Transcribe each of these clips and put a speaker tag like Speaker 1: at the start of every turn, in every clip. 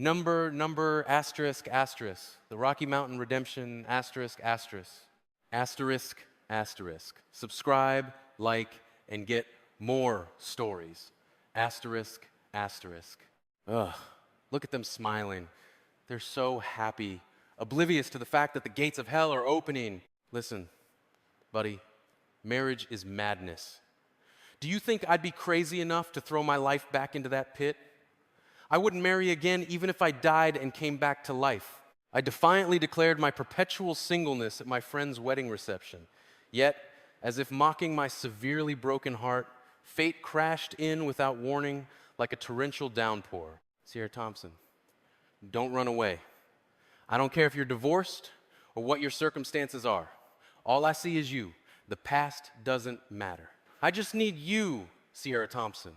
Speaker 1: asterisk, asterisk. The Rocky Mountain Redemption, asterisk, asterisk. Asterisk, asterisk. Subscribe, like, and get more stories. Asterisk, asterisk. Ugh, look at them smiling. They're so happy, oblivious to the fact that the gates of hell are opening. Listen, buddy, marriage is madness. Do you think I'd be crazy enough to throw my life back into that pit? I wouldn't marry again even if I died and came back to life. I defiantly declared my perpetual singleness at my friend's wedding reception. Yet, as if mocking my severely broken heart, fate crashed in without warning like a torrential downpour. Sierra Thompson, don't run away. I don't care if you're divorced or what your circumstances are. All I see is you. The past doesn't matter. I just need you, Sierra Thompson,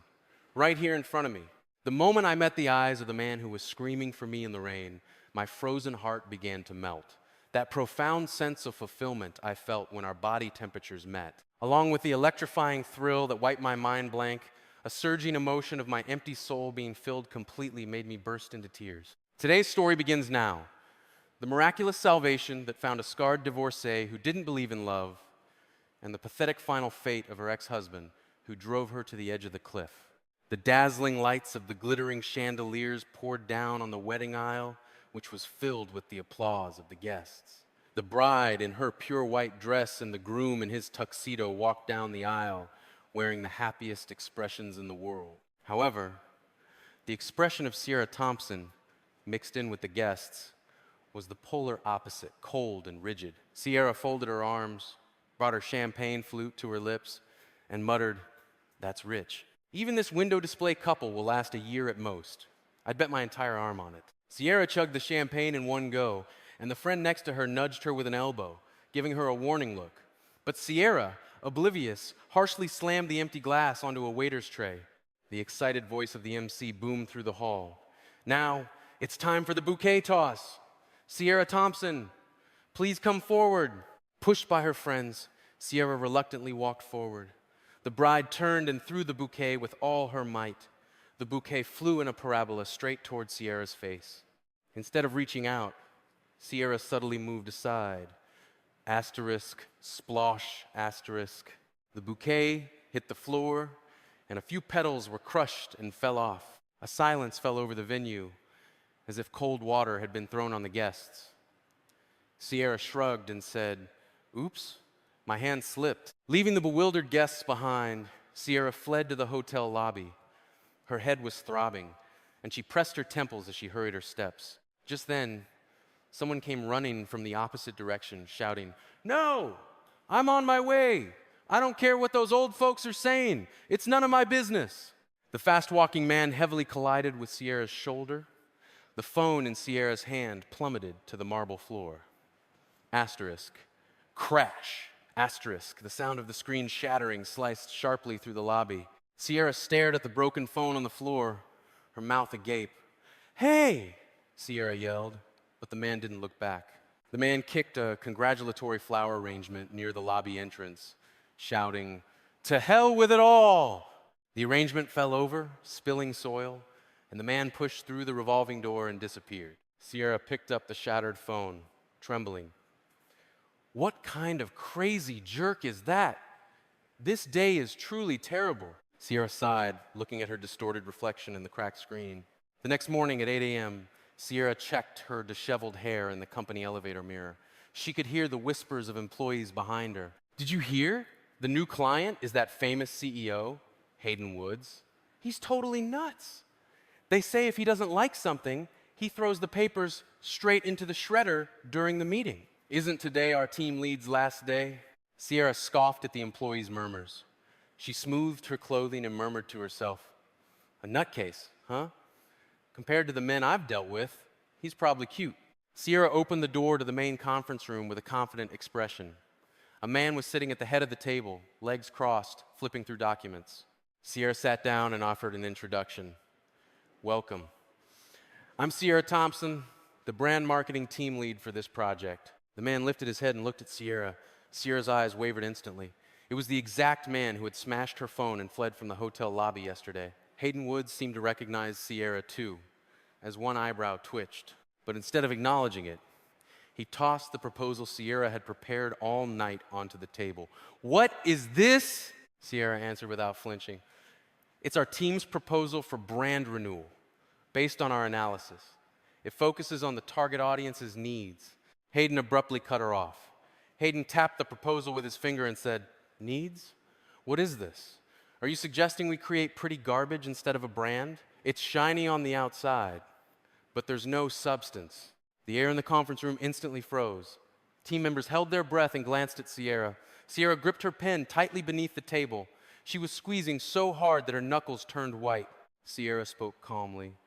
Speaker 1: right here in front of me. The moment I met the eyes of the man who was screaming for me in the rain, my frozen heart began to melt. That profound sense of fulfillment I felt when our body temperatures met, along with the electrifying thrill that wiped my mind blank, a surging emotion of my empty soul being filled completely made me burst into tears. Today's story begins now. The miraculous salvation that found a scarred divorcee who didn't believe in love, and the pathetic final fate of her ex-husband who drove her to the edge of the cliff. The dazzling lights of the glittering chandeliers poured down on the wedding aisle, which was filled with the applause of the guests. The bride in her pure white dress and the groom in his tuxedo walked down the aisle, wearing the happiest expressions in the world. However, the expression of Sierra Thompson, mixed in with the guests, was the polar opposite, cold and rigid. Sierra folded her arms, brought her champagne flute to her lips, and muttered, "That's rich. Even this window display couple will last a year at most. I'd bet my entire arm on it." Sierra chugged the champagne in one go, and the friend next to her nudged her with an elbow, giving her a warning look. But Sierra, oblivious, harshly slammed the empty glass onto a waiter's tray. The excited voice of the MC boomed through the hall. "Now, it's time for the bouquet toss. Sierra Thompson, please come forward." Pushed by her friends, Sierra reluctantly walked forward. The bride turned and threw the bouquet with all her might. The bouquet flew in a parabola straight toward Sierra's face. Instead of reaching out, Sierra subtly moved aside. Asterisk, splosh, asterisk. The bouquet hit the floor, and a few petals were crushed and fell off. A silence fell over the venue, as if cold water had been thrown on the guests. Sierra shrugged and said, "Oops, my hand slipped." Leaving the bewildered guests behind, Sierra fled to the hotel lobby. Her head was throbbing, and she pressed her temples as she hurried her steps. Just then, someone came running from the opposite direction, shouting, "No, I'm on my way. I don't care what those old folks are saying. It's none of my business." The fast-walking man heavily collided with Sierra's shoulder. The phone in Sierra's hand plummeted to the marble floor. Asterisk. Crash. Asterisk. The sound of the screen shattering sliced sharply through the lobby. Sierra stared at the broken phone on the floor, her mouth agape. "Hey!" Sierra yelled, but the man didn't look back. The man kicked a congratulatory flower arrangement near the lobby entrance, shouting, "To hell with it all!" The arrangement fell over, spilling soil, and the man pushed through the revolving door and disappeared. Sierra picked up the shattered phone, trembling. What kind of crazy jerk is that? This day is truly terrible. Sierra sighed, looking at her distorted reflection in the cracked screen. The next morning at 8 a.m., Sierra checked her disheveled hair in the company elevator mirror. She could hear the whispers of employees behind her. "Did you hear? The new client is that famous CEO, Hayden Woods. He's totally nuts. They say if he doesn't like something, he throws the papers straight into the shredder during the meeting. Isn't today our team lead's last day?" Sierra scoffed at the employees' murmurs. She smoothed her clothing and murmured to herself, "A nutcase, huh? Compared to the men I've dealt with, he's probably cute." Sierra opened the door to the main conference room with a confident expression. A man was sitting at the head of the table, legs crossed, flipping through documents. Sierra sat down and offered an introduction. "Welcome. I'm Sierra Thompson, the brand marketing team lead for this project." The man lifted his head and looked at Sierra. Sierra's eyes wavered instantly. It was the exact man who had smashed her phone and fled from the hotel lobby yesterday. Hayden Woods seemed to recognize Sierra too. as one eyebrow twitched. But instead of acknowledging it, he tossed the proposal Sierra had prepared all night onto the table. "What is this?" Sierra answered without flinching. "It's our team's proposal for brand renewal, based on our analysis. It focuses on the target audience's needs." Hayden abruptly cut her off. Hayden tapped the proposal with his finger and said, "Needs? What is this? Are you suggesting we create pretty garbage instead of a brand? It's shiny on the outside, but there's no substance." The air in the conference room instantly froze. Team members held their breath and glanced at Sierra. Sierra gripped her pen tightly beneath the table. She was squeezing so hard that her knuckles turned white. Sierra spoke calmly,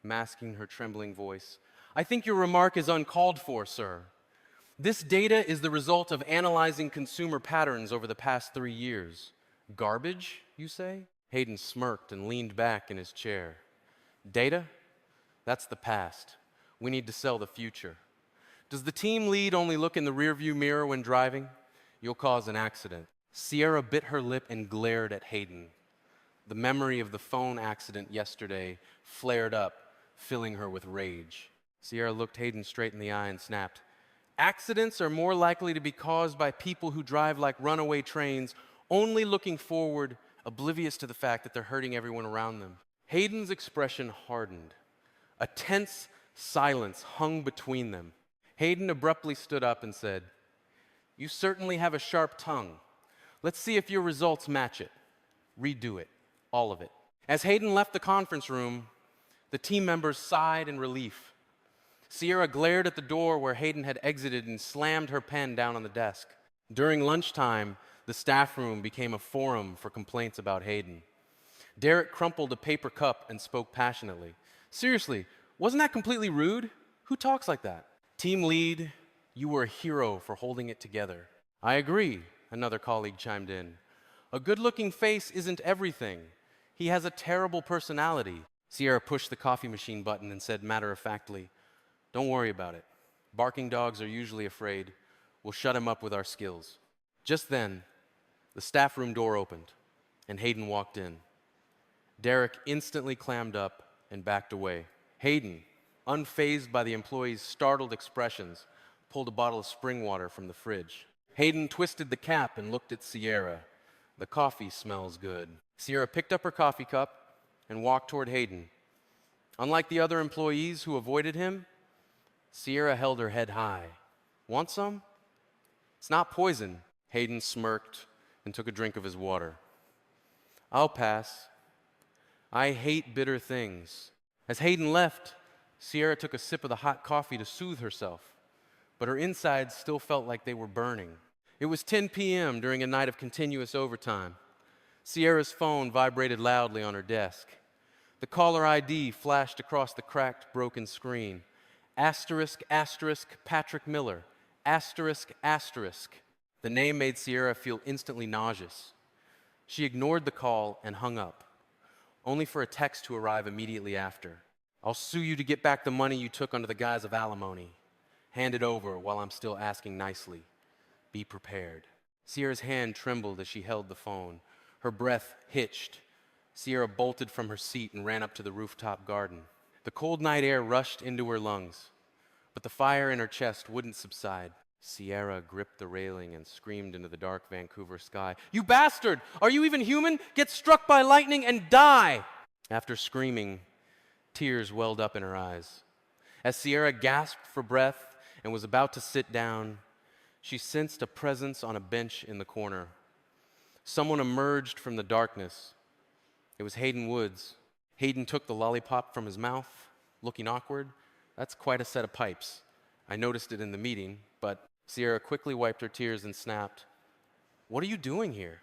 Speaker 1: masking her trembling voice. "I think your remark is uncalled for, sir. This data is the result of analyzing consumer patterns over the past 3 years. Garbage, you say?" Hayden smirked and leaned back in his chair. "Data? That's the past. We need to sell the future. Does the team lead only look in the rearview mirror when driving? You'll cause an accident." Sierra bit her lip and glared at Hayden. The memory of the phone accident yesterday flared up, filling her with rage. Sierra looked Hayden straight in the eye and snapped, "Accidents are more likely to be caused by people who drive like runaway trains, only looking forward, oblivious to the fact that they're hurting everyone around them." Hayden's expression hardened. A tense silence hung between them. Hayden abruptly stood up and said, "You certainly have a sharp tongue. Let's see if your results match it. Redo it, all of it." As Hayden left the conference room, the team members sighed in relief. Sierra glared at the door where Hayden had exited and slammed her pen down on the desk. During lunchtime, the staff room became a forum for complaints about Hayden. Derek crumpled a paper cup and spoke passionately. "Seriously, wasn't that completely rude? Who talks like that?" "Team lead, you were a hero for holding it together." "I agree," another colleague chimed in. "A good-looking face isn't everything. He has a terrible personality." Sierra pushed the coffee machine button and said matter-of-factly, "Don't worry about it. Barking dogs are usually afraid. We'll shut him up with our skills." Just then, the staff room door opened, and Hayden walked in. Derek instantly clammed up and backed away. Hayden, unfazed by the employees' startled expressions, pulled a bottle of spring water from the fridge. Hayden twisted the cap and looked at Sierra. "The coffee smells good." Sierra picked up her coffee cup and walked toward Hayden. Unlike the other employees who avoided him, Sierra held her head high. "Want some?" "It's not poison." Hayden smirked and took a drink of his water. "I'll pass. I hate bitter things." As Hayden left, Sierra took a sip of the hot coffee to soothe herself, but her insides still felt like they were burning. It was 10 p.m. during a night of continuous overtime. Sierra's phone vibrated loudly on her desk. The caller ID flashed across the cracked, broken screen. Asterisk, asterisk, Patrick Miller. Asterisk, asterisk. The name made Sierra feel instantly nauseous. She ignored the call and hung up, only for a text to arrive immediately after. "I'll sue you to get back the money you took under the guise of alimony. Hand it over while I'm still asking nicely. Be prepared." Sierra's hand trembled as she held the phone. Her breath hitched. Sierra bolted from her seat and ran up to the rooftop garden. The cold night air rushed into her lungs, but the fire in her chest wouldn't subside. Sierra gripped the railing and screamed into the dark Vancouver sky, "You bastard! Are you even human? Get struck by lightning and die!" After screaming, tears welled up in her eyes. As Sierra gasped for breath and was about to sit down, she sensed a presence on a bench in the corner. Someone emerged from the darkness. It was Hayden Woods. Hayden took the lollipop from his mouth, looking awkward. "That's quite a set of pipes. I noticed it in the meeting," but Sierra quickly wiped her tears and snapped, "What are you doing here?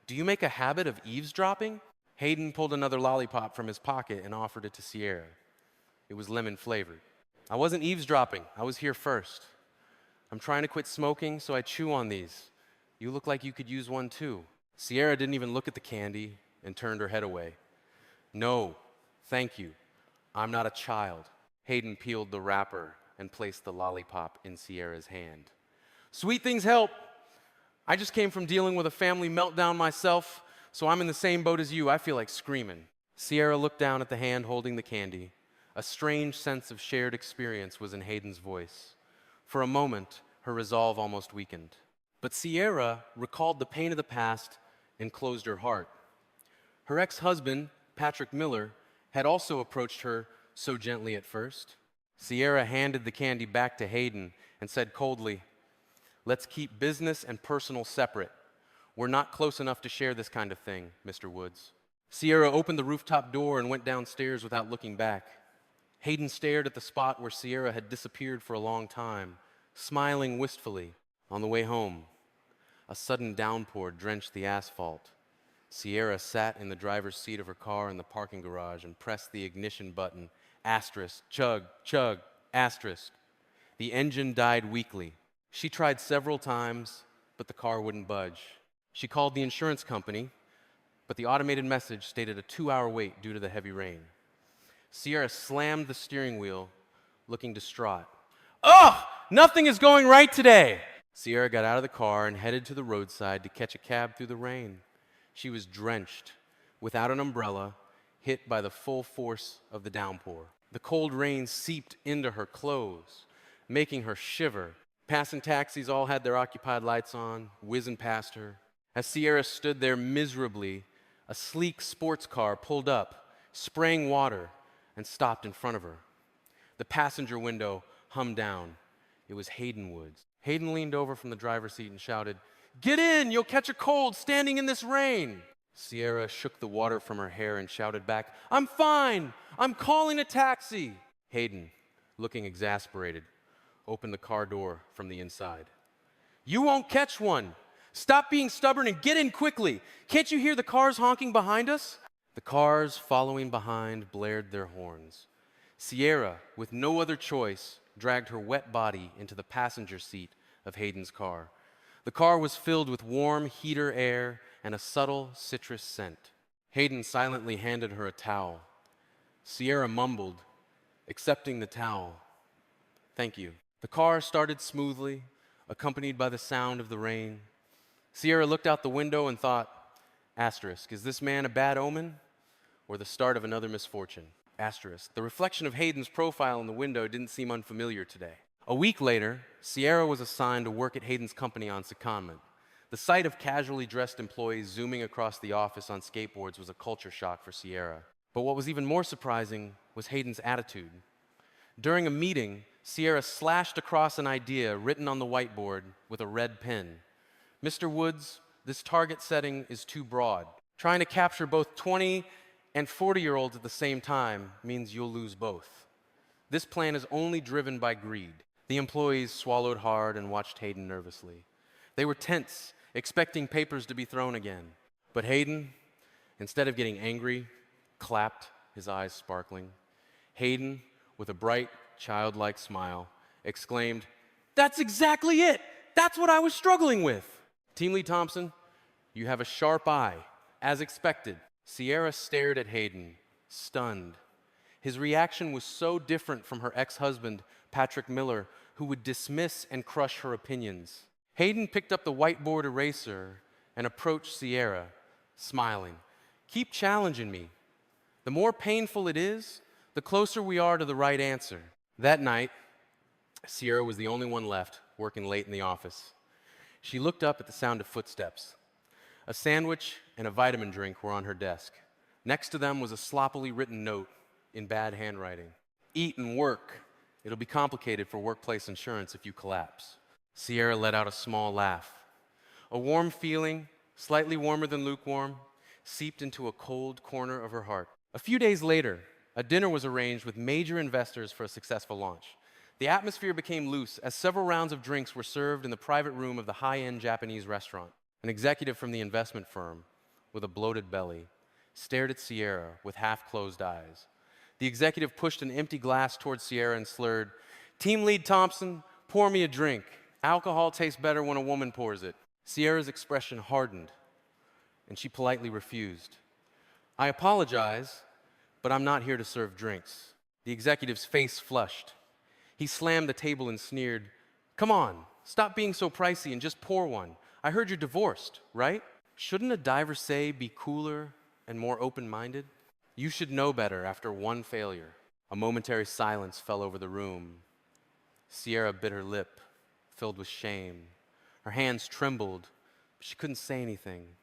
Speaker 1: Do you make a habit of eavesdropping?" Hayden pulled another lollipop from his pocket and offered it to Sierra. It was lemon-flavored. "I wasn't eavesdropping. I was here first. I'm trying to quit smoking, so I chew on these. You look like you could use one too." Sierra didn't even look at the candy and turned her head away. "No, thank you. I'm not a child." Hayden peeled the wrapper and placed the lollipop in Sierra's hand. "Sweet things help. I just came from dealing with a family meltdown myself, so I'm in the same boat as you. I feel like screaming." Sierra looked down at the hand holding the candy. A strange sense of shared experience was in Hayden's voice. For a moment, her resolve almost weakened. But Sierra recalled the pain of the past and closed her heart. Her ex-husband, Patrick Miller, had also approached her so gently at first. Sierra handed the candy back to Hayden and said coldly, "Let's keep business and personal separate. We're not close enough to share this kind of thing, Mr. Woods." Sierra opened the rooftop door and went downstairs without looking back. Hayden stared at the spot where Sierra had disappeared for a long time, smiling wistfully. On the way home, a sudden downpour drenched the asphalt. Sierra sat in the driver's seat of her car in the parking garage and pressed the ignition button. Asterisk, chug, chug, asterisk. The engine died weakly. She tried several times, but the car wouldn't budge. She called the insurance company, but the automated message stated a 2-hour wait due to the heavy rain. Sierra slammed the steering wheel, looking distraught. "Ugh! Nothing is going right today!" Sierra got out of the car and headed to the roadside to catch a cab through the rain. She was drenched, without an umbrella, hit by the full force of the downpour. The cold rain seeped into her clothes, making her shiver. Passing taxis all had their occupied lights on, whizzing past her. As Sierra stood there miserably, a sleek sports car pulled up, spraying water, and stopped in front of her. The passenger window hummed down. It was Hayden Woods. Hayden leaned over from the driver's seat and shouted, "Get in! You'll catch a cold standing in this rain!" Sierra shook the water from her hair and shouted back, "I'm fine! I'm calling a taxi!" Hayden, looking exasperated, opened the car door from the inside. "You won't catch one! Stop being stubborn and get in quickly! Can't you hear the cars honking behind us?" The cars following behind blared their horns. Sierra, with no other choice, dragged her wet body into the passenger seat of Hayden's car. The car was filled with warm heater air and a subtle citrus scent. Hayden silently handed her a towel. Sierra mumbled, accepting the towel, "Thank you." The car started smoothly, accompanied by the sound of the rain. Sierra looked out the window and thought, asterisk, is this man a bad omen or the start of another misfortune? Asterisk, the reflection of Hayden's profile in the window didn't seem unfamiliar today. A week later, Sierra was assigned to work at Hayden's company on secondment. The sight of casually dressed employees zooming across the office on skateboards was a culture shock for Sierra. But what was even more surprising was Hayden's attitude. During a meeting, Sierra slashed across an idea written on the whiteboard with a red pen. "Mr. Woods, this target setting is too broad. Trying to capture both 20 and 40-year-olds at the same time means you'll lose both. This plan is only driven by greed." The employees swallowed hard and watched Hayden nervously. They were tense, expecting papers to be thrown again. But Hayden, instead of getting angry, clapped, his eyes sparkling. Hayden, with a bright, childlike smile, exclaimed, "That's exactly it! That's what I was struggling with!" "Team Lead Thompson, you have a sharp eye, as expected." Sierra stared at Hayden, stunned. His reaction was so different from her ex-husband, Patrick Miller, who would dismiss and crush her opinions. Hayden picked up the whiteboard eraser and approached Sierra, smiling. "Keep challenging me. The more painful it is, the closer we are to the right answer." That night, Sierra was the only one left, working late in the office. She looked up at the sound of footsteps. A sandwich and a vitamin drink were on her desk. Next to them was a sloppily written note in bad handwriting. "Eat and work. It'll be complicated for workplace insurance if you collapse." Sierra let out a small laugh. A warm feeling, slightly warmer than lukewarm, seeped into a cold corner of her heart. A few days later, a dinner was arranged with major investors for a successful launch. The atmosphere became loose as several rounds of drinks were served in the private room of the high-end Japanese restaurant. An executive from the investment firm, with a bloated belly, stared at Sierra with half-closed eyes. The executive pushed an empty glass towards Sierra and slurred, "Team Lead Thompson, pour me a drink. Alcohol tastes better when a woman pours it." Sierra's expression hardened, and she politely refused. "I apologize, but I'm not here to serve drinks." The executive's face flushed. He slammed the table and sneered, "Come on, stop being so pricey and just pour one. I heard you're divorced, right? Shouldn't a divorcee be cooler and more open-minded? You should know better after one failure." A momentary silence fell over the room. Sierra bit her lip, filled with shame. Her hands trembled, but she couldn't say anything,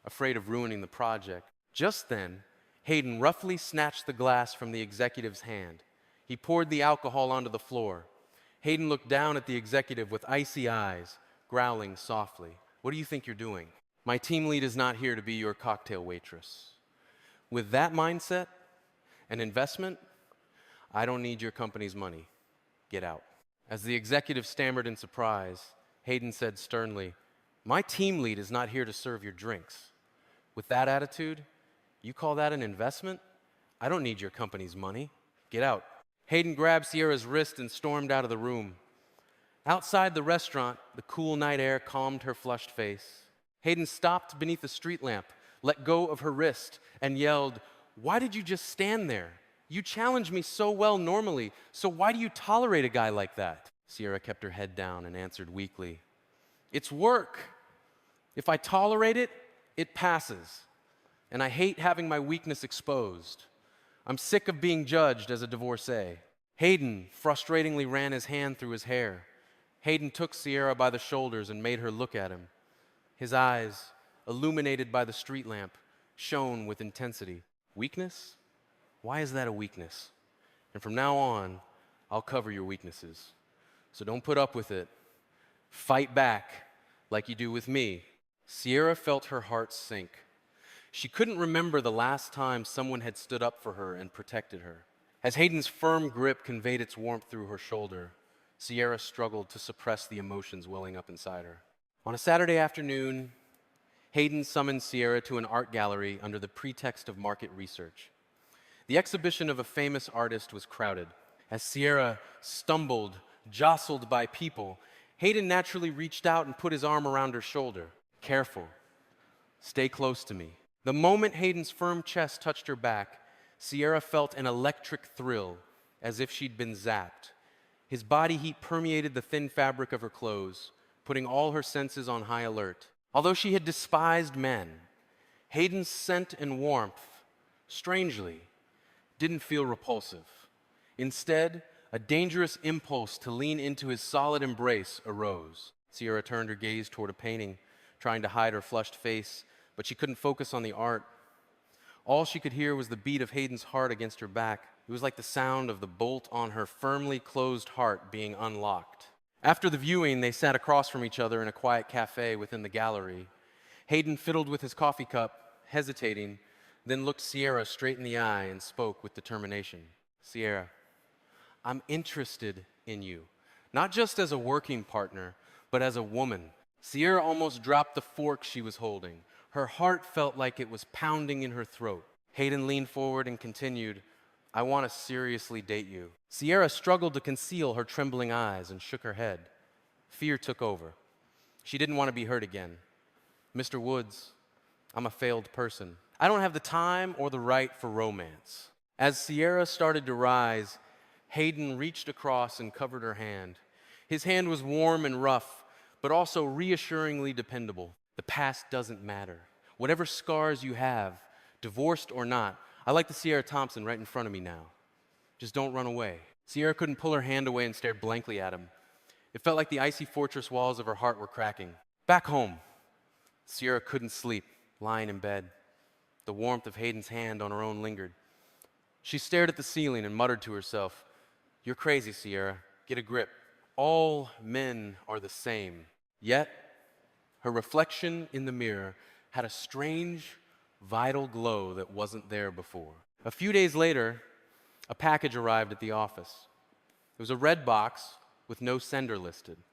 Speaker 1: afraid of ruining the project. Just then, Hayden roughly snatched the glass from the executive's hand. He poured the alcohol onto the floor. Hayden looked down at the executive with icy eyes, growling softly. "What do you think you're doing? My team lead is not here to be your cocktail waitress. With that mindset, an investment, I don't need your company's money. Get out." As the executive stammered in surprise, Hayden said sternly, "My team lead is not here to serve your drinks. With that attitude, you call that an investment? I don't need your company's money. Get out." Hayden grabbed Sierra's wrist and stormed out of the room. Outside the restaurant, the cool night air calmed her flushed face. Hayden stopped beneath a street lamp, let go of her wrist, and yelled, "Why did you just stand there? You challenge me so well normally, so why do you tolerate a guy like that?" Sierra kept her head down and answered weakly, "It's work. If I tolerate it, it passes. And I hate having my weakness exposed. I'm sick of being judged as a divorcee." Hayden frustratingly ran his hand through his hair. Hayden took Sierra by the shoulders and made her look at him. His eyes, illuminated by the street lamp, shone with intensity. "Weakness? Why is that a weakness? And from now on, I'll cover your weaknesses. So don't put up with it. Fight back like you do with me." Sierra felt her heart sink. She couldn't remember the last time someone had stood up for her and protected her. As Hayden's firm grip conveyed its warmth through her shoulder, Sierra struggled to suppress the emotions welling up inside her. On a Saturday afternoon, Hayden summoned Sierra to an art gallery under the pretext of market research. The exhibition of a famous artist was crowded. As Sierra stumbled, jostled by people, Hayden naturally reached out and put his arm around her shoulder. "Careful. Stay close to me." The moment Hayden's firm chest touched her back, Sierra felt an electric thrill, as if she'd been zapped. His body heat permeated the thin fabric of her clothes, putting all her senses on high alert. Although she had despised men, Hayden's scent and warmth, strangely, didn't feel repulsive. Instead, a dangerous impulse to lean into his solid embrace arose. Sierra turned her gaze toward a painting, trying to hide her flushed face, but she couldn't focus on the art. All she could hear was the beat of Hayden's heart against her back. It was like the sound of the bolt on her firmly closed heart being unlocked. After the viewing, they sat across from each other in a quiet cafe within the gallery. Hayden fiddled with his coffee cup, hesitating, then looked Sierra straight in the eye and spoke with determination. "Sierra, I'm interested in you, not just as a working partner, but as a woman." Sierra almost dropped the fork she was holding. Her heart felt like it was pounding in her throat. Hayden leaned forward and continued, "I want to seriously date you." Sierra struggled to conceal her trembling eyes and shook her head. Fear took over. She didn't want to be hurt again. "Mr. Woods, I'm a failed person. I don't have the time or the right for romance." As Sierra started to rise, Hayden reached across and covered her hand. His hand was warm and rough, but also reassuringly dependable. "The past doesn't matter. Whatever scars you have, divorced or not, I like the Sierra Thompson right in front of me now. Just don't run away." Sierra couldn't pull her hand away and stared blankly at him. It felt like the icy fortress walls of her heart were cracking. Back home, Sierra couldn't sleep, lying in bed. The warmth of Hayden's hand on her own lingered. She stared at the ceiling and muttered to herself, "You're crazy, Sierra. Get a grip. All men are the same." Yet, her reflection in the mirror had a strange, vital glow that wasn't there before. A few days later, a package arrived at the office. It was a red box with no sender listed.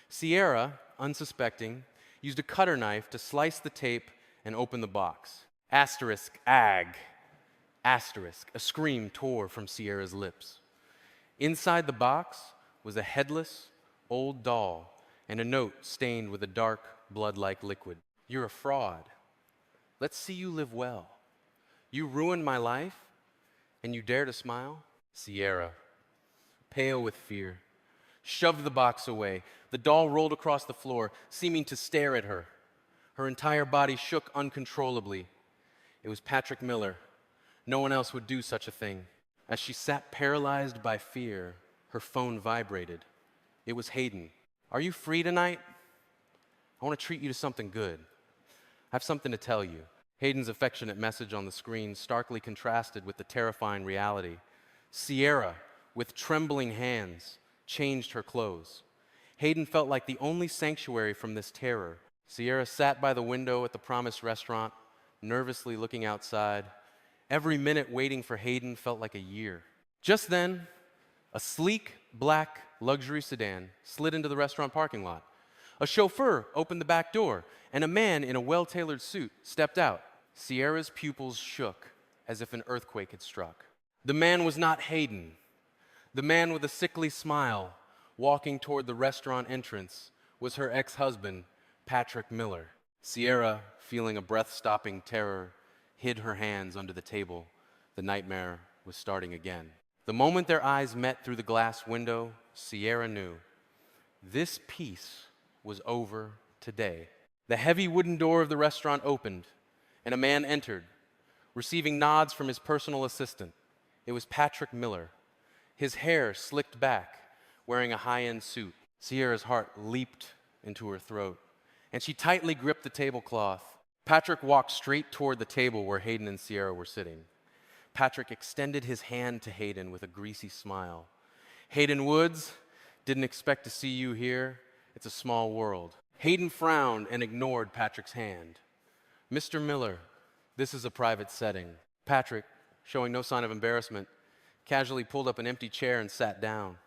Speaker 1: Sierra, unsuspecting, used a cutter knife to slice the tape and open the box. Asterisk, ag. Asterisk. A scream tore from Sierra's lips. Inside the box was a headless, old doll and a note stained with a dark, blood-like liquid. "You're a fraud. Let's see you live well. You ruined my life, and you dare to smile?" Sierra, pale with fear, shoved the box away. The doll rolled across the floor, seeming to stare at her. Her entire body shook uncontrollably. It was Patrick Miller. No one else would do such a thing. As she sat paralyzed by fear, her phone vibrated. It was Hayden. "Are you free tonight? I want to treat you to something good. I have something to tell you." Hayden's affectionate message on the screen starkly contrasted with the terrifying reality. Sierra, with trembling hands, changed her clothes. Hayden felt like the only sanctuary from this terror. Sierra sat by the window at the promised restaurant, nervously looking outside. Every minute waiting for Hayden felt like a year. Just then, a sleek, black luxury sedan slid into the restaurant parking lot. A chauffeur opened the back door, and a man in a well-tailored suit stepped out. Sierra's pupils shook as if an earthquake had struck. The man was not Hayden. The man with a sickly smile walking toward the restaurant entrance was her ex-husband, Patrick Miller. Sierra, feeling a breath-stopping terror, hid her hands under the table. The nightmare was starting again. The moment their eyes met through the glass window, Sierra knew this piece was over today. The heavy wooden door of the restaurant opened, and a man entered, receiving nods from his personal assistant. It was Patrick Miller, his hair slicked back, wearing a high-end suit. Sierra's heart leaped into her throat, and she tightly gripped the tablecloth. Patrick walked straight toward the table where Hayden and Sierra were sitting. Patrick extended his hand to Hayden with a greasy smile. "Hayden Woods, didn't expect to see you here. It's a small world." Hayden frowned and ignored Patrick's hand. "Mr. Miller, this is a private setting." Patrick, showing no sign of embarrassment, casually pulled up an empty chair and sat down.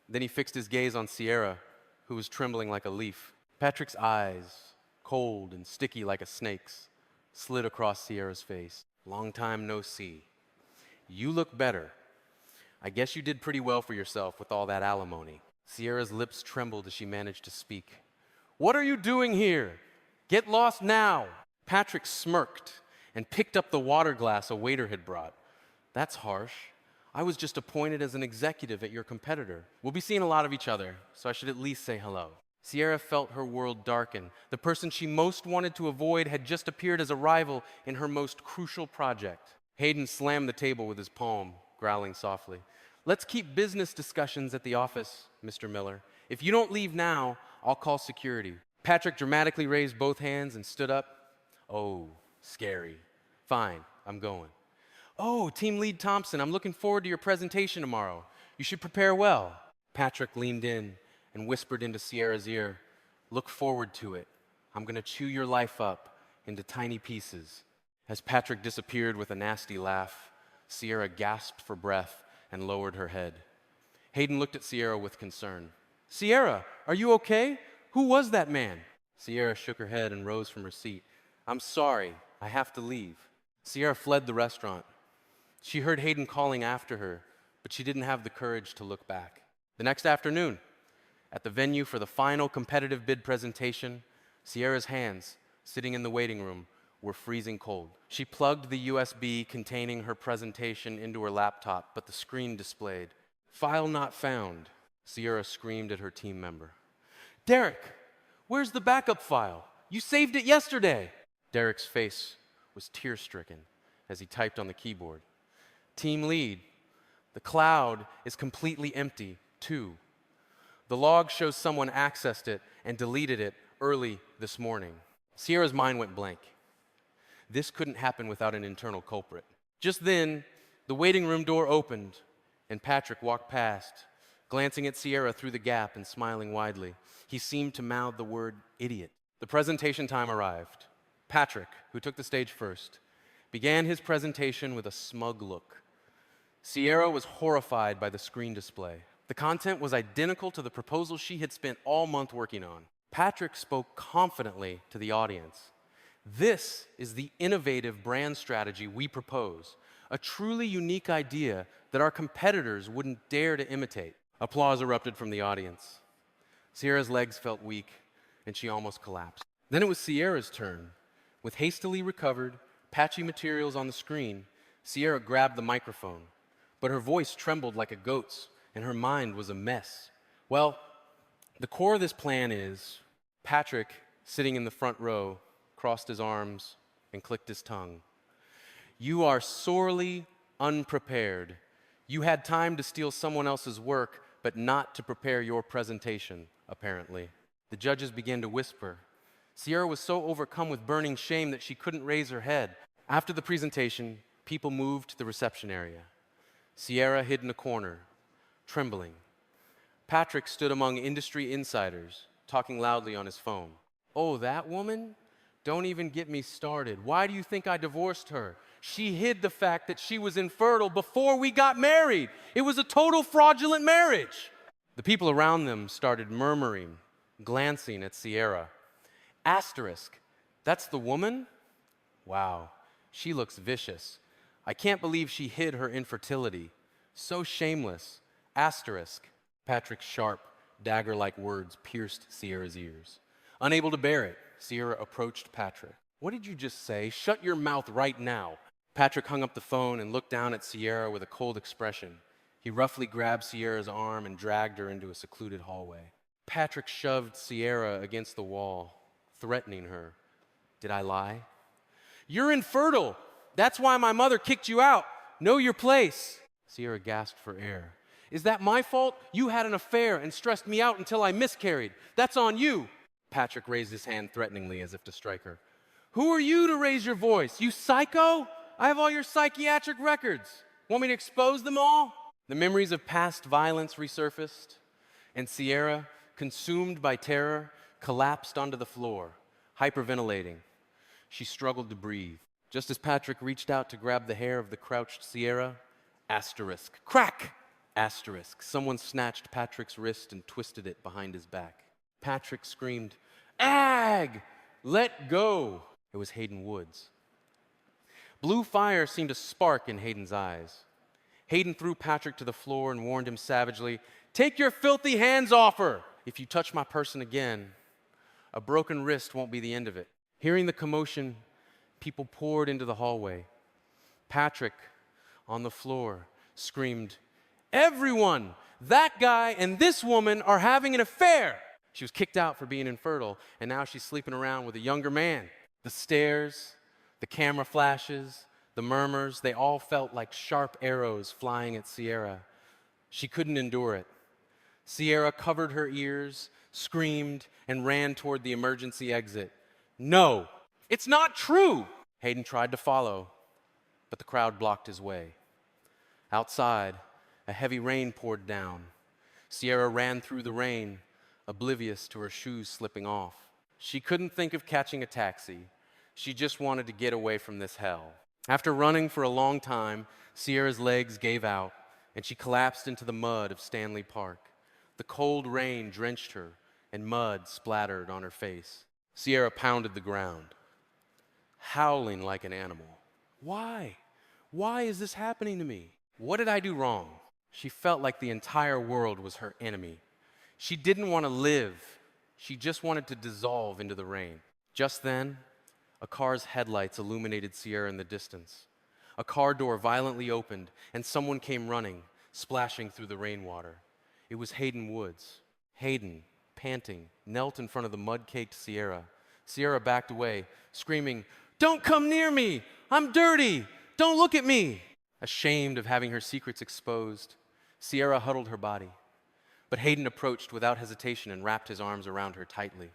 Speaker 1: Then he fixed his gaze on Sierra, who was trembling like a leaf. Patrick's eyes, cold and sticky like a snake's, slid across Sierra's face. "Long time no see. You look better. I guess you did pretty well for yourself with all that alimony." Sierra's lips trembled as she managed to speak. "What are you doing here? Get lost now." Patrick smirked and picked up the water glass a waiter had brought. "That's harsh. I was just appointed as an executive at your competitor. We'll be seeing a lot of each other, so I should at least say hello." Sierra felt her world darken. The person she most wanted to avoid had just appeared as a rival in her most crucial project. Hayden slammed the table with his palm, growling softly. "Let's keep business discussions at the office, Mr. Miller. If you don't leave now, I'll call security." Patrick dramatically raised both hands and stood up. "Oh, scary. Fine, I'm going." "Oh, Team Lead Thompson, I'm looking forward to your presentation tomorrow. You should prepare well." Patrick leaned in and whispered into Sierra's ear, "Look forward to it. I'm going to chew your life up into tiny pieces." As Patrick disappeared with a nasty laugh, Sierra gasped for breath and lowered her head. Hayden looked at Sierra with concern. "Sierra, are you okay? Who was that man?" Sierra shook her head and rose from her seat. "I'm sorry, I have to leave." Sierra fled the restaurant. She heard Hayden calling after her, but she didn't have the courage to look back. The next afternoon, at the venue for the final competitive bid presentation, Sierra's hands, sitting in the waiting room, were freezing cold. She plugged the USB containing her presentation into her laptop, but the screen displayed, "File not found." Sierra screamed at her team member. "Derek, where's the backup file? You saved it yesterday." Derek's face was tear-stricken as he typed on the keyboard. "Team lead, the cloud is completely empty, too. The log shows someone accessed it and deleted it early this morning." Sierra's mind went blank. This couldn't happen without an internal culprit. Just then, the waiting room door opened, and Patrick walked past, glancing at Sierra through the gap and smiling widely. He seemed to mouth the word idiot. The presentation time arrived. Patrick, who took the stage first, began his presentation with a smug look. Sierra was horrified by the screen display. The content was identical to the proposal she had spent all month working on. Patrick spoke confidently to the audience. "This is the innovative brand strategy we propose, a truly unique idea that our competitors wouldn't dare to imitate." Applause erupted from the audience. Sierra's legs felt weak, and she almost collapsed. Then it was Sierra's turn. With hastily recovered, patchy materials on the screen, Sierra grabbed the microphone, but her voice trembled like a goat's, and her mind was a mess. Well, the core of this plan is Patrick, sitting in the front row, crossed his arms and clicked his tongue. "You are sorely unprepared. You had time to steal someone else's work, but not to prepare your presentation, apparently. The judges began to whisper. Sierra was so overcome with burning shame that she couldn't raise her head. After the presentation, people moved to the reception area. Sierra hid in a corner, trembling. Patrick stood among industry insiders, talking loudly on his phone. Oh, that woman? Don't even get me started. Why do you think I divorced her? She hid the fact that she was infertile before we got married. It was a total fraudulent marriage. The people around them started murmuring, glancing at Sierra. Asterisk, that's the woman? Wow, she looks vicious. I can't believe she hid her infertility. So shameless. Asterisk. Patrick's sharp, dagger-like words pierced Sierra's ears. Unable to bear it, Sierra approached Patrick. What did you just say? Shut your mouth right now. Patrick hung up the phone and looked down at Sierra with a cold expression. He roughly grabbed Sierra's arm and dragged her into a secluded hallway. Patrick shoved Sierra against the wall, threatening her. Did I lie? You're infertile. That's why my mother kicked you out. Know your place. Sierra gasped for air. Is that my fault? You had an affair and stressed me out until I miscarried. That's on you. Patrick raised his hand threateningly as if to strike her. Who are you to raise your voice? You psycho? I have all your psychiatric records. Want me to expose them all? The memories of past violence resurfaced, and Sierra, consumed by terror, collapsed onto the floor, hyperventilating. She struggled to breathe. Just as Patrick reached out to grab the hair of the crouched Sierra, asterisk, crack! Asterisk. Someone snatched Patrick's wrist and twisted it behind his back. Patrick screamed, Ag! Let go! It was Hayden Woods. Blue fire seemed to spark in Hayden's eyes. Hayden threw Patrick to the floor and warned him savagely, Take your filthy hands off her! If you touch my person again, a broken wrist won't be the end of it. Hearing the commotion, people poured into the hallway. Patrick, on the floor, screamed, Everyone! That guy and this woman are having an affair! She was kicked out for being infertile, and now she's sleeping around with a younger man. The stares, the camera flashes, the murmurs, they all felt like sharp arrows flying at Sierra. She couldn't endure it. Sierra covered her ears, screamed, and ran toward the emergency exit. No, it's not true! Hayden tried to follow, but the crowd blocked his way. Outside, a heavy rain poured down. Sierra ran through the rain, oblivious to her shoes slipping off. She couldn't think of catching a taxi. She just wanted to get away from this hell. After running for a long time, Sierra's legs gave out, and she collapsed into the mud of Stanley Park. The cold rain drenched her, and mud splattered on her face. Sierra pounded the ground, howling like an animal. Why? Why is this happening to me? What did I do wrong? She felt like the entire world was her enemy. She didn't want to live. She just wanted to dissolve into the rain. Just then, a car's headlights illuminated Sierra in the distance. A car door violently opened, and someone came running, splashing through the rainwater. It was Hayden Woods. Hayden, panting, knelt in front of the mud-caked Sierra. Sierra backed away, screaming, Don't come near me! I'm dirty! Don't look at me! Ashamed of having her secrets exposed, Sierra huddled her body. But Hayden approached without hesitation and wrapped his arms around her tightly.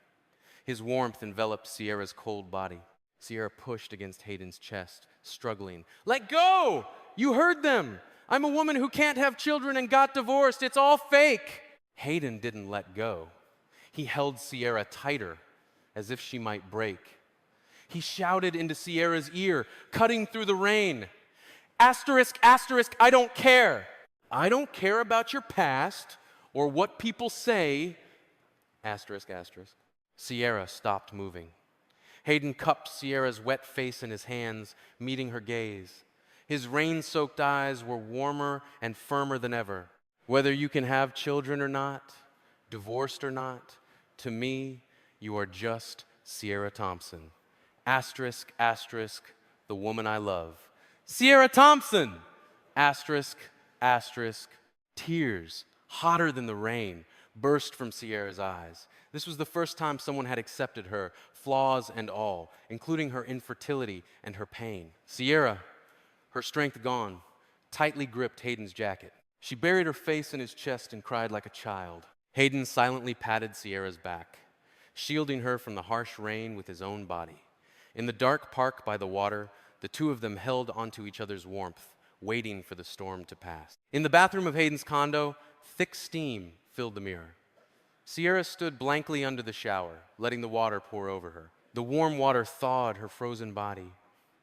Speaker 1: His warmth enveloped Sierra's cold body. Sierra pushed against Hayden's chest, struggling. Let go! You heard them! I'm a woman who can't have children and got divorced. It's all fake! Hayden didn't let go. He held Sierra tighter, as if she might break. He shouted into Sierra's ear, cutting through the rain. Asterisk, asterisk, I don't care. I don't care about your past or what people say. Asterisk, asterisk. Sierra stopped moving. Hayden cupped Sierra's wet face in his hands, meeting her gaze. His rain-soaked eyes were warmer and firmer than ever. Whether you can have children or not, divorced or not, to me, you are just Sierra Thompson. Asterisk, asterisk, the woman I love. Sierra Thompson! Asterisk, asterisk. Tears, hotter than the rain, burst from Sierra's eyes. This was the first time someone had accepted her, flaws and all, including her infertility and her pain. Sierra, her strength gone, tightly gripped Hayden's jacket. She buried her face in his chest and cried like a child. Hayden silently patted Sierra's back, shielding her from the harsh rain with his own body. In the dark park by the water, the two of them held onto each other's warmth, waiting for the storm to pass. In the bathroom of Hayden's condo, thick steam filled the mirror. Sierra stood blankly under the shower, letting the water pour over her. The warm water thawed her frozen body,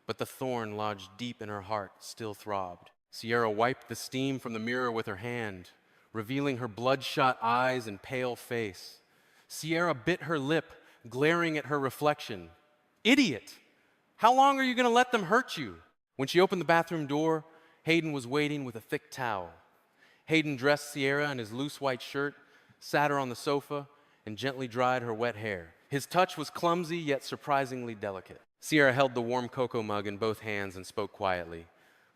Speaker 1: but the thorn lodged deep in her heart still throbbed. Sierra wiped the steam from the mirror with her hand, revealing her bloodshot eyes and pale face. Sierra bit her lip, glaring at her reflection. Idiot! How long are you going to let them hurt you? When she opened the bathroom door, Hayden was waiting with a thick towel. Hayden dressed Sierra in his loose white shirt, sat her on the sofa, and gently dried her wet hair. His touch was clumsy yet surprisingly delicate. Sierra held the warm cocoa mug in both hands and spoke quietly.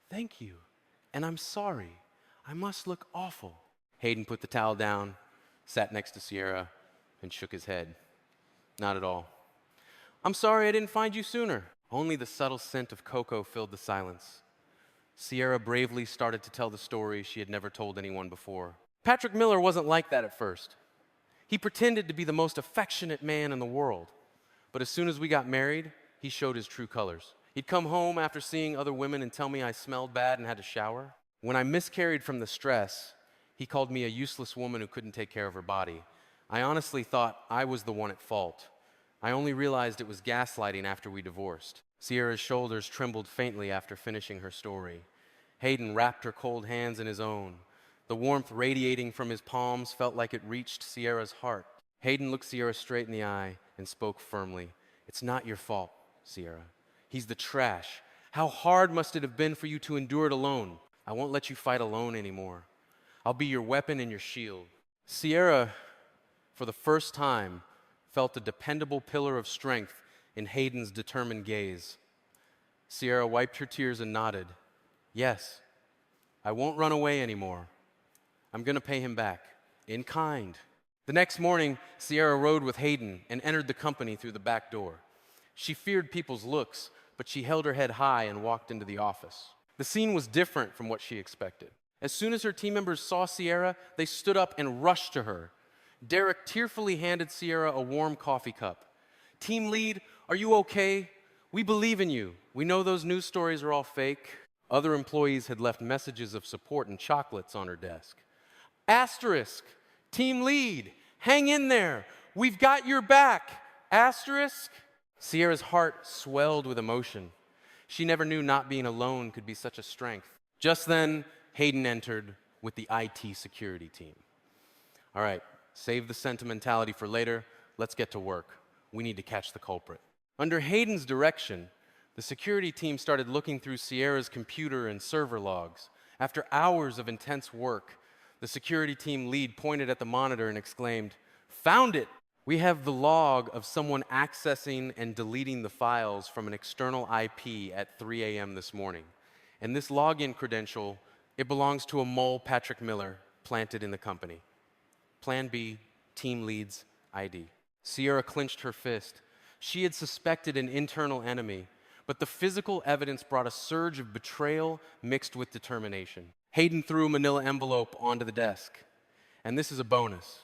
Speaker 1: "Thank you, and I'm sorry. I must look awful." Hayden put the towel down, sat next to Sierra, and shook his head. "Not at all. I'm sorry I didn't find you sooner." Only the subtle scent of cocoa filled the silence. Sierra bravely started to tell the story she had never told anyone before. Patrick Miller wasn't like that at first. He pretended to be the most affectionate man in the world. But as soon as we got married, he showed his true colors. He'd come home after seeing other women and tell me I smelled bad and had to shower. When I miscarried from the stress, he called me a useless woman who couldn't take care of her body. I honestly thought I was the one at fault. I only realized it was gaslighting after we divorced. Sierra's shoulders trembled faintly after finishing her story. Hayden wrapped her cold hands in his own. The warmth radiating from his palms felt like it reached Sierra's heart. Hayden looked Sierra straight in the eye and spoke firmly. "It's not your fault, Sierra. He's the trash. How hard must it have been for you to endure it alone? I won't let you fight alone anymore. I'll be your weapon and your shield." Sierra, for the first time, felt a dependable pillar of strength in Hayden's determined gaze. Sierra wiped her tears and nodded. "Yes, I won't run away anymore. I'm going to pay him back, in kind." The next morning, Sierra rode with Hayden and entered the company through the back door. She feared people's looks, but she held her head high and walked into the office. The scene was different from what she expected. As soon as her team members saw Sierra, they stood up and rushed to her. Derek tearfully handed Sierra a warm coffee cup. "Team lead, are you okay? We believe in you. We know those news stories are all fake." Other employees had left messages of support and chocolates on her desk. Asterisk, team lead, hang in there. We've got your back. Asterisk. Sierra's heart swelled with emotion. She never knew not being alone could be such a strength. Just then, Hayden entered with the IT security team. "All right, save the sentimentality for later. Let's get to work. We need to catch the culprit." Under Hayden's direction, the security team started looking through Sierra's computer and server logs. After hours of intense work, the security team lead pointed at the monitor and exclaimed, "Found it! We have the log of someone accessing and deleting the files from an external IP at 3 a.m. this morning. And this login credential, it belongs to a mole Patrick Miller planted in the company. Plan B, team lead's ID." Sierra clenched her fist. She had suspected an internal enemy, but the physical evidence brought a surge of betrayal mixed with determination. Hayden threw a manila envelope onto the desk. "And this is a bonus.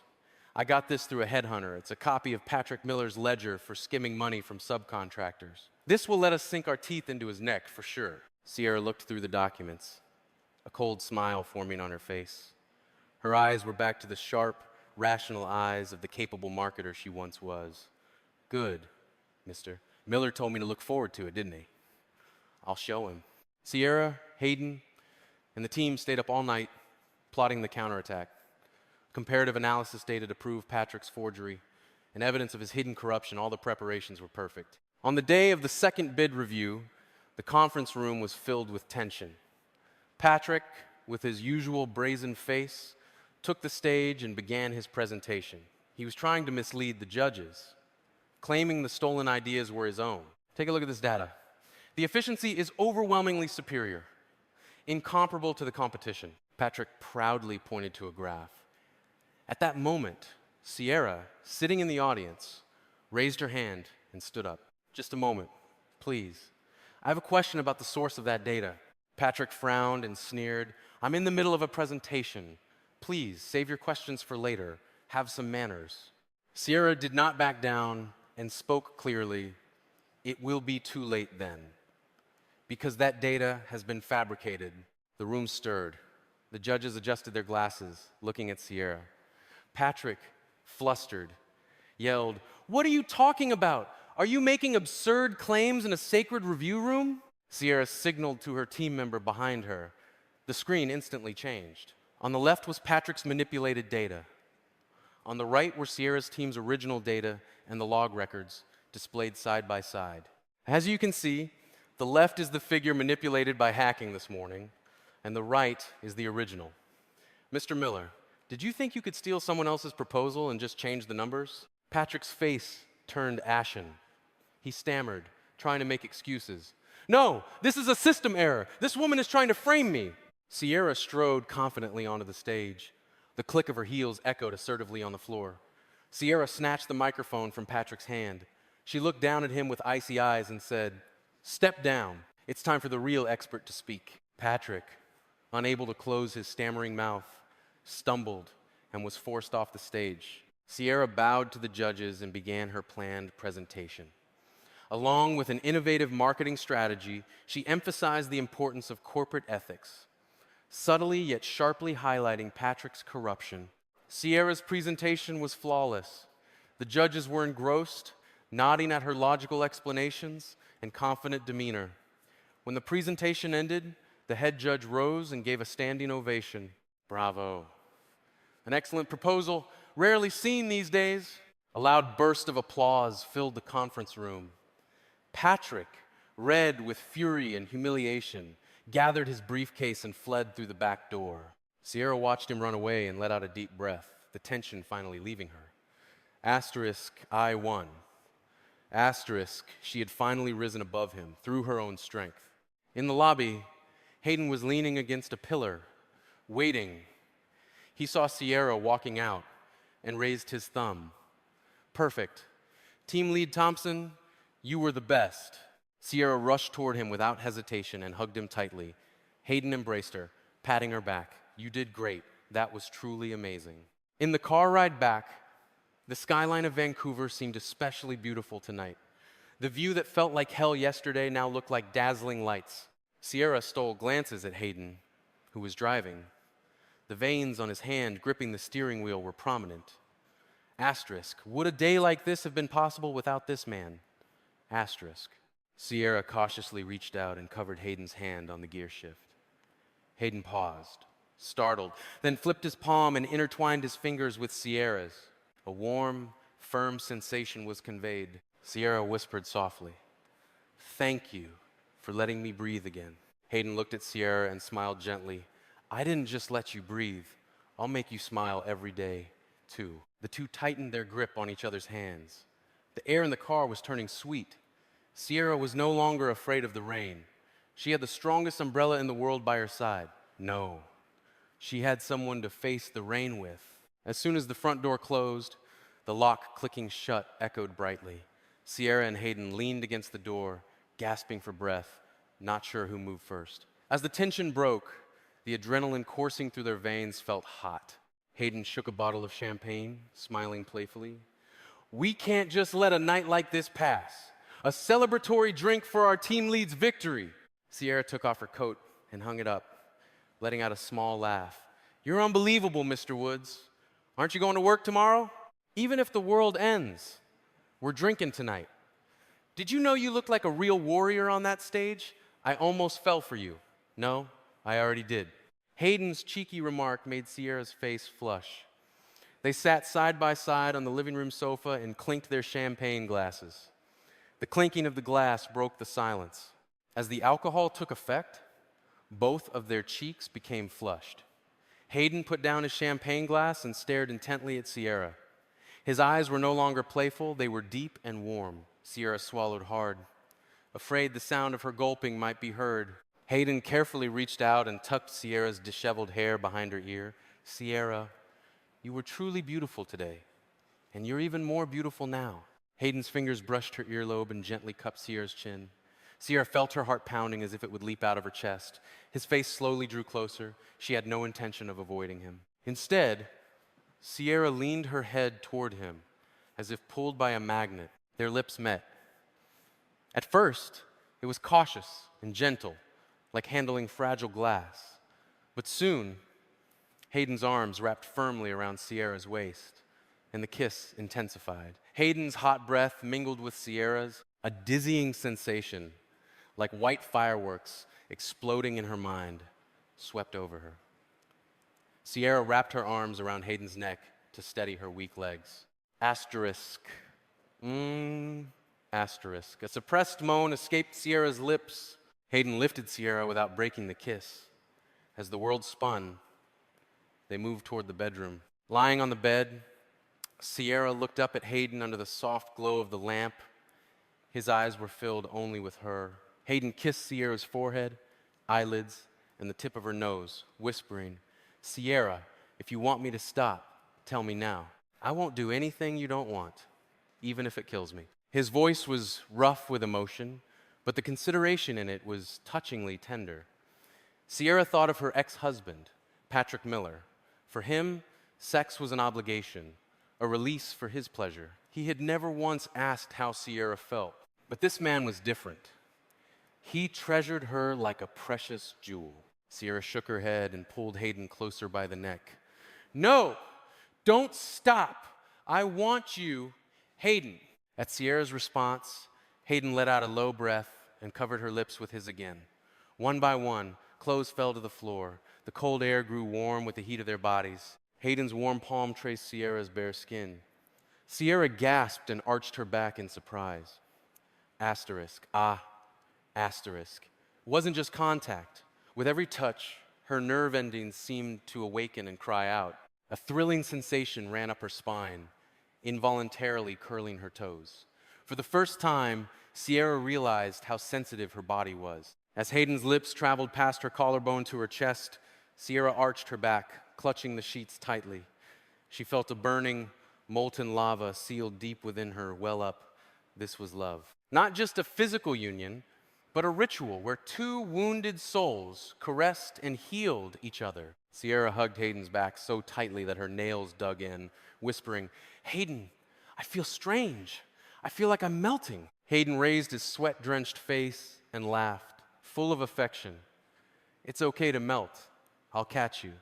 Speaker 1: I got this through a headhunter. It's a copy of Patrick Miller's ledger for skimming money from subcontractors. This will let us sink our teeth into his neck for sure." Sierra looked through the documents, a cold smile forming on her face. Her eyes were back to the sharp, rational eyes of the capable marketer she once was. "Good, mister. Miller told me to look forward to it, didn't he? I'll show him." Sierra, Hayden, and the team stayed up all night plotting the counterattack. Comparative analysis data to prove Patrick's forgery and evidence of his hidden corruption. All the preparations were perfect. On the day of the second bid review, the conference room was filled with tension. Patrick, with his usual brazen face, took the stage and began his presentation. He was trying to mislead the judges, claiming the stolen ideas were his own. Take a look at this data. The efficiency is overwhelmingly superior, incomparable to the competition. Patrick proudly pointed to a graph. At that moment, Sierra, sitting in the audience, raised her hand and stood up. "Just a moment, please. I have a question about the source of that data." Patrick frowned and sneered. I'm in the middle of a presentation. Please, save your questions for later. Have some manners. Sierra did not back down and spoke clearly. It will be too late then. Because that data has been fabricated. The room stirred. The judges adjusted their glasses, looking at Sierra. Patrick, flustered, yelled, "What are you talking about? Are you making absurd claims in a sacred review room?" Sierra signaled to her team member behind her. The screen instantly changed. On the left was Patrick's manipulated data. On the right were Sierra's team's original data and the log records displayed side by side. As you can see, the left is the figure manipulated by hacking this morning, and the right is the original. Mr. Miller, did you think you could steal someone else's proposal and just change the numbers? Patrick's face turned ashen. He stammered, trying to make excuses. No, this is a system error. This woman is trying to frame me. Sierra strode confidently onto the stage. The click of her heels echoed assertively on the floor. Sierra snatched the microphone from Patrick's hand. She looked down at him with icy eyes and said, "Step down. It's time for the real expert to speak." Patrick, unable to close his stammering mouth, stumbled and was forced off the stage. Sierra bowed to the judges and began her planned presentation. Along with an innovative marketing strategy, she emphasized the importance of corporate ethics, subtly yet sharply highlighting Patrick's corruption. Sierra's presentation was flawless. The judges were engrossed, nodding at her logical explanations and confident demeanor. When the presentation ended, the head judge rose and gave a standing ovation. Bravo. An excellent proposal, rarely seen these days. A loud burst of applause filled the conference room. Patrick, red with fury and humiliation, gathered his briefcase and fled through the back door. Sierra watched him run away and let out a deep breath, the tension finally leaving her. Asterisk, I won. Asterisk, she had finally risen above him through her own strength. In the lobby, Hayden was leaning against a pillar, waiting. He saw Sierra walking out and raised his thumb. Perfect. Team lead Thompson, you were the best. Sierra rushed toward him without hesitation and hugged him tightly. Hayden embraced her, patting her back. You did great. That was truly amazing. In the car ride back, the skyline of Vancouver seemed especially beautiful tonight. The view that felt like hell yesterday now looked like dazzling lights. Sierra stole glances at Hayden, who was driving. The veins on his hand gripping the steering wheel were prominent. Asterisk, would a day like this have been possible without this man? Asterisk. Sierra cautiously reached out and covered Hayden's hand on the gear shift. Hayden paused, startled, then flipped his palm and intertwined his fingers with Sierra's. A warm, firm sensation was conveyed. Sierra whispered softly, "Thank you for letting me breathe again." Hayden looked at Sierra and smiled gently. "I didn't just let you breathe. I'll make you smile every day, too." The two tightened their grip on each other's hands. The air in the car was turning sweet. Sierra was no longer afraid of the rain. She had the strongest umbrella in the world by her side. No, she had someone to face the rain with. As soon as the front door closed, the lock clicking shut echoed brightly. Sierra and Hayden leaned against the door, gasping for breath, not sure who moved first. As the tension broke, the adrenaline coursing through their veins felt hot. Hayden shook a bottle of champagne, smiling playfully. "We can't just let a night like this pass. A celebratory drink for our team lead's victory." Sierra took off her coat and hung it up, letting out a small laugh. "You're unbelievable, Mr. Woods. Aren't you going to work tomorrow? Even if the world ends, we're drinking tonight. Did you know you looked like a real warrior on that stage? I almost fell for you." "No, I already did." Hayden's cheeky remark made Sierra's face flush. They sat side by side on the living room sofa and clinked their champagne glasses. The clinking of the glass broke the silence. As the alcohol took effect, both of their cheeks became flushed. Hayden put down his champagne glass and stared intently at Sierra. His eyes were no longer playful, they were deep and warm. Sierra swallowed hard. Afraid the sound of her gulping might be heard, Hayden carefully reached out and tucked Sierra's disheveled hair behind her ear. "Sierra, you were truly beautiful today, and you're even more beautiful now." Hayden's fingers brushed her earlobe and gently cupped Sierra's chin. Sierra felt her heart pounding as if it would leap out of her chest. His face slowly drew closer. She had no intention of avoiding him. Instead, Sierra leaned her head toward him, as if pulled by a magnet. Their lips met. At first, it was cautious and gentle, like handling fragile glass. But soon, Hayden's arms wrapped firmly around Sierra's waist, and the kiss intensified. Hayden's hot breath mingled with Sierra's, a dizzying sensation, like white fireworks exploding in her mind, swept over her. Sierra wrapped her arms around Hayden's neck to steady her weak legs. Asterisk. Asterisk. A suppressed moan escaped Sierra's lips. Hayden lifted Sierra without breaking the kiss. As the world spun, they moved toward the bedroom. Lying on the bed, Sierra looked up at Hayden under the soft glow of the lamp. His eyes were filled only with her. Hayden kissed Sierra's forehead, eyelids, and the tip of her nose, whispering, "Sierra, if you want me to stop, tell me now. I won't do anything you don't want, even if it kills me." His voice was rough with emotion, but the consideration in it was touchingly tender. Sierra thought of her ex-husband, Patrick Miller. For him, sex was an obligation, a release for his pleasure. He had never once asked how Sierra felt, but this man was different. He treasured her like a precious jewel. Sierra shook her head and pulled Hayden closer by the neck. "No, don't stop. I want you, Hayden." At Sierra's response, Hayden let out a low breath and covered her lips with his again. One by one, clothes fell to the floor. The cold air grew warm with the heat of their bodies. Hayden's warm palm traced Sierra's bare skin. Sierra gasped and arched her back in surprise. Asterisk. Asterisk. It wasn't just contact. With every touch, her nerve endings seemed to awaken and cry out. A thrilling sensation ran up her spine, involuntarily curling her toes. For the first time, Sierra realized how sensitive her body was. As Hayden's lips traveled past her collarbone to her chest, Sierra arched her back, clutching the sheets tightly. She felt a burning, molten lava sealed deep within her well up. This was love. Not just a physical union, but a ritual where two wounded souls caressed and healed each other. Sierra hugged Hayden's back so tightly that her nails dug in, whispering, "Hayden, I feel strange. I feel like I'm melting." Hayden raised his sweat-drenched face and laughed, full of affection. "It's okay to melt. I'll catch you."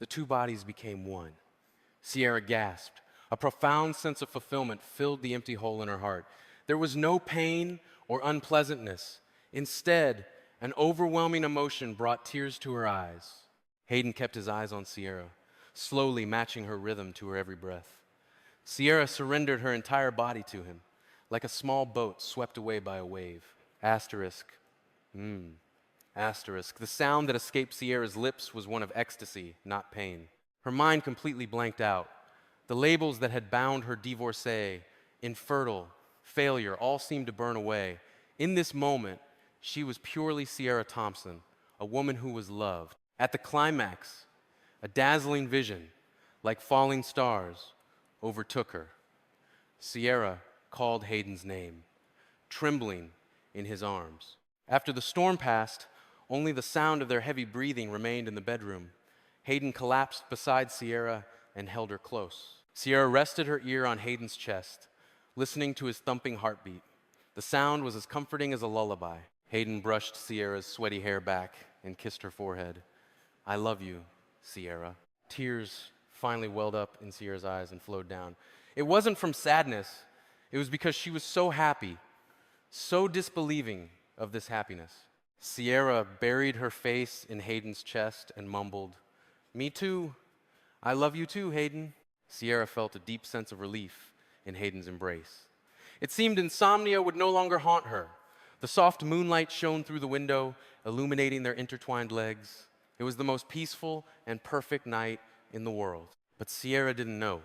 Speaker 1: The two bodies became one. Sierra gasped. A profound sense of fulfillment filled the empty hole in her heart. There was no pain or unpleasantness. Instead, an overwhelming emotion brought tears to her eyes. Hayden kept his eyes on Sierra, slowly matching her rhythm to her every breath. Sierra surrendered her entire body to him, like a small boat swept away by a wave. Asterisk. Asterisk. The sound that escaped Sierra's lips was one of ecstasy, not pain. Her mind completely blanked out. The labels that had bound her divorcee, infertile, failure, all seemed to burn away. In this moment, she was purely Sierra Thompson, a woman who was loved. At the climax, a dazzling vision, like falling stars, overtook her. Sierra called Hayden's name, trembling in his arms. After the storm passed, only the sound of their heavy breathing remained in the bedroom. Hayden collapsed beside Sierra and held her close. Sierra rested her ear on Hayden's chest, listening to his thumping heartbeat. The sound was as comforting as a lullaby. Hayden brushed Sierra's sweaty hair back and kissed her forehead. "I love you, Sierra." Tears finally welled up in Sierra's eyes and flowed down. It wasn't from sadness. It was because she was so happy, so disbelieving of this happiness. Sierra buried her face in Hayden's chest and mumbled, "Me too. I love you too, Hayden." Sierra felt a deep sense of relief in Hayden's embrace. It seemed insomnia would no longer haunt her. The soft moonlight shone through the window, illuminating their intertwined legs. It was the most peaceful and perfect night in the world. But Sierra didn't know.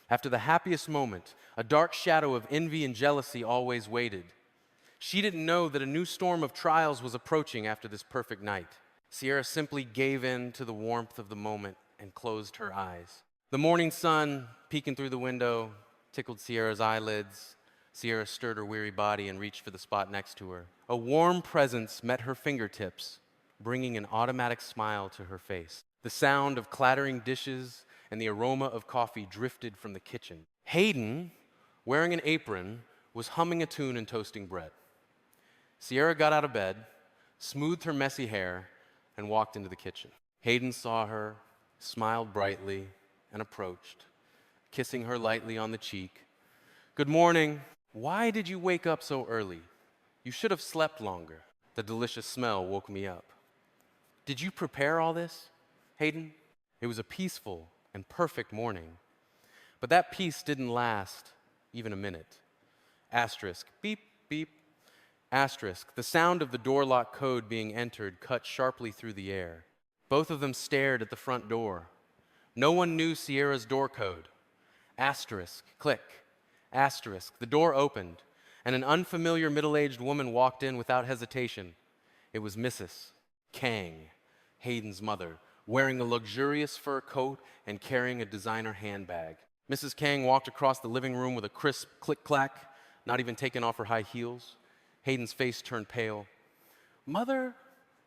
Speaker 1: After the happiest moment, a dark shadow of envy and jealousy always waited. She didn't know that a new storm of trials was approaching after this perfect night. Sierra simply gave in to the warmth of the moment and closed her eyes. The morning sun, peeking through the window, tickled Sierra's eyelids. Sierra stirred her weary body and reached for the spot next to her. A warm presence met her fingertips, bringing an automatic smile to her face. The sound of clattering dishes and the aroma of coffee drifted from the kitchen. Hayden, wearing an apron, was humming a tune and toasting bread. Sierra got out of bed, smoothed her messy hair, and walked into the kitchen. Hayden saw her, smiled brightly, and approached, kissing her lightly on the cheek. "Good morning. Why did you wake up so early? You should have slept longer." The delicious smell woke me up. "Did you prepare all this, Hayden?" It was a peaceful and perfect morning. But that peace didn't last even a minute. Asterisk, beep, beep. Asterisk, the sound of the door lock code being entered cut sharply through the air. Both of them stared at the front door. No one knew Sierra's door code. Asterisk, click. Asterisk, the door opened, and an unfamiliar middle-aged woman walked in without hesitation. It was Mrs. Kang, Hayden's mother, wearing a luxurious fur coat and carrying a designer handbag. Mrs. Kang walked across the living room with a crisp click-clack, not even taking off her high heels. Hayden's face turned pale. "Mother,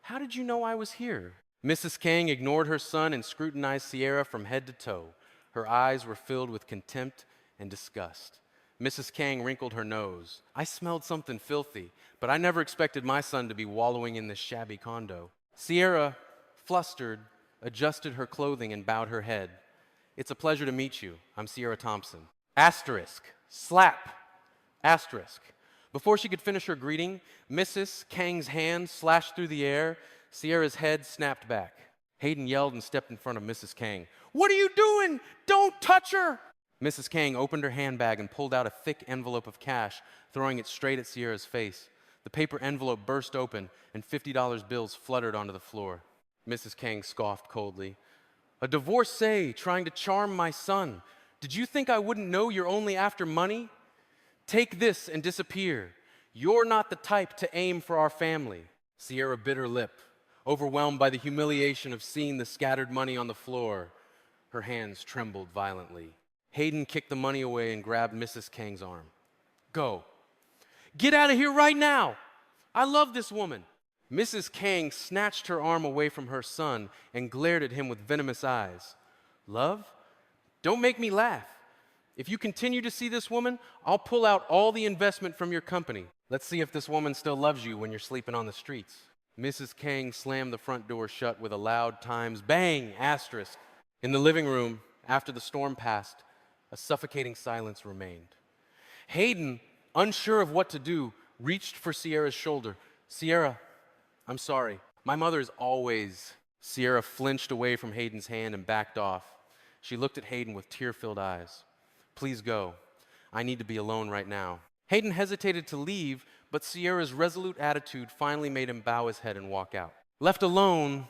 Speaker 1: how did you know I was here?" Mrs. Kang ignored her son and scrutinized Sierra from head to toe. Her eyes were filled with contempt and disgust. Mrs. Kang wrinkled her nose. "I smelled something filthy, but I never expected my son to be wallowing in this shabby condo." Sierra, flustered, adjusted her clothing and bowed her head. "It's a pleasure to meet you. I'm Sierra Thompson." Asterisk, slap, asterisk. Before she could finish her greeting, Mrs. Kang's hand slashed through the air. Sierra's head snapped back. Hayden yelled and stepped in front of Mrs. Kang. "What are you doing? Don't touch her!" Mrs. Kang opened her handbag and pulled out a thick envelope of cash, throwing it straight at Sierra's face. The paper envelope burst open, and $50 bills fluttered onto the floor. Mrs. Kang scoffed coldly. "A divorcee trying to charm my son. Did you think I wouldn't know you're only after money? Take this and disappear. You're not the type to aim for our family." Sierra bit her lip, overwhelmed by the humiliation of seeing the scattered money on the floor. Her hands trembled violently. Hayden kicked the money away and grabbed Mrs. Kang's arm. "Go. Get out of here right now. I love this woman." Mrs. Kang snatched her arm away from her son and glared at him with venomous eyes. "Love? Don't make me laugh. If you continue to see this woman, I'll pull out all the investment from your company. Let's see if this woman still loves you when you're sleeping on the streets." Mrs. Kang slammed the front door shut with a loud Times bang, asterisk. In the living room, after the storm passed, a suffocating silence remained. Hayden, unsure of what to do, reached for Sierra's shoulder. "Sierra, I'm sorry. My mother is always..." Sierra flinched away from Hayden's hand and backed off. She looked at Hayden with tear-filled eyes. "Please go. I need to be alone right now." Hayden hesitated to leave, but Sierra's resolute attitude finally made him bow his head and walk out. Left alone,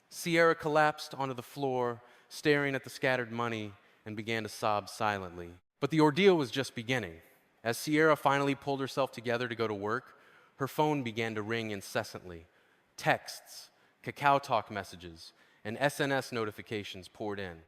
Speaker 1: Sierra collapsed onto the floor, staring at the scattered money, and began to sob silently. But the ordeal was just beginning. As Sierra finally pulled herself together to go to work, her phone began to ring incessantly. Texts, Kakao Talk messages, and SNS notifications poured in.